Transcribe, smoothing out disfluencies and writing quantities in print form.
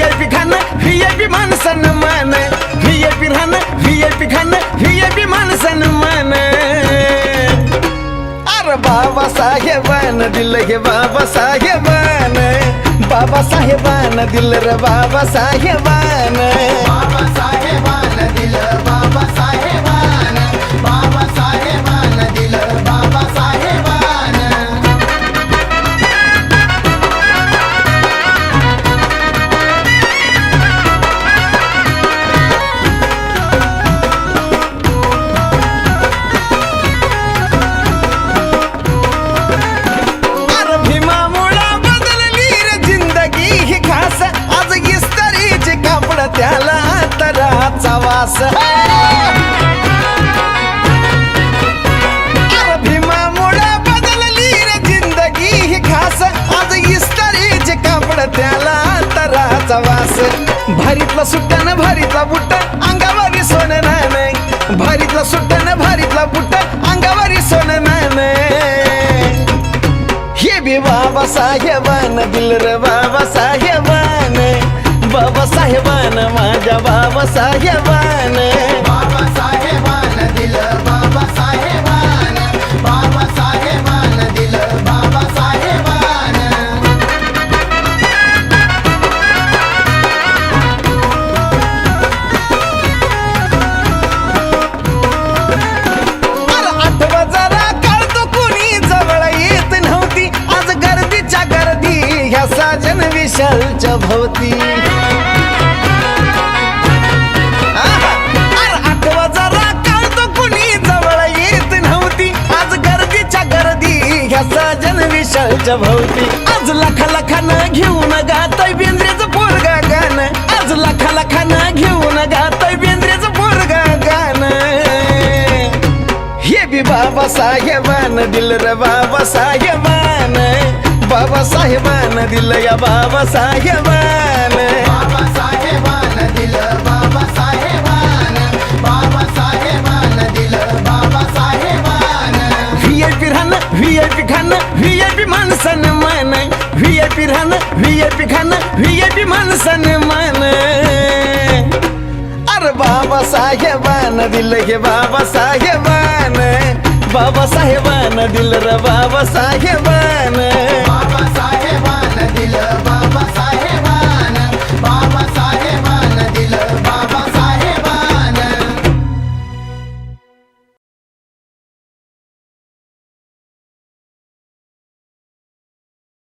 VIP खाणं VIP मान सन्मान VIP राहणं VIP खाणं VIP मान सन्मान अरे बाबासाहेबानं दिलं हे बाबासाहेबानं बाबासाहेबानं दिलं रे बाबासाहेबानं बाबासाहेबानं दिलं बाबासाहेबानं बाबासाहेबानं दिलं बाबासाहेबानं अरे भीमामुळं बदलली रे जिंदगी ही खास आज इस्त्रीचे कापड त्याला तराचा वास अरे भीमामुळं बदलली रे जिंदगी ही खास आज इस्त्रीचे कापड त्याला तराचा वास भारीतला सुट्ट्यानं भारीतला बुट्ट अंगावरी सोनं नाणं भारीतला सुट्ट्यानं भारीतला बुट्ट अंगावरी सोनं नाणं हे बी बाबासाहेबानं दिलं रे बाबासाहेबानं बाबासाहेबानं माझ्या बाबासाहेबानं बाबासाहेबानं दिलं बाबासाहेबानं बाबासाहेबानं दिलं बाबासाहेबानं अरे आठवा जरा काढतो कुणी जवळ येत नव्हती आज गर्दीच्या गर्दी ह्या साजन विशालच्या भोवती आहा, अरे आठवा जरा काढतो कुणी जवळ येत नव्हती आज गर्दीच्या गर्दी ह्या साजन विशालच्या भोवती आज लाखा लाखानं घेऊन गातय बेंद्रेचं पोरगा गाणं आज लाखा लाखानं घेऊन गातय बेंद्रेचं पोरगा गाणं हे बी बाबासाहेबानं दिलं रे बाबासाहेबानं बाबासाहेबानं दिलं या बाबासाहेबानं बाबासाहेबानं दिलं बाबासाहेबानं बाबासाहेबानं दिलं बाबासाहेबानं VIP राहणं VIP खाणं VIP मान सन्मान VIP राहणं VIP खाणं VIP मान सन्मान अरे बाबासाहेबानं दिलं हे बाबासाहेबानं बाबासाहेबानं दिलं रे बाबासाहेबानं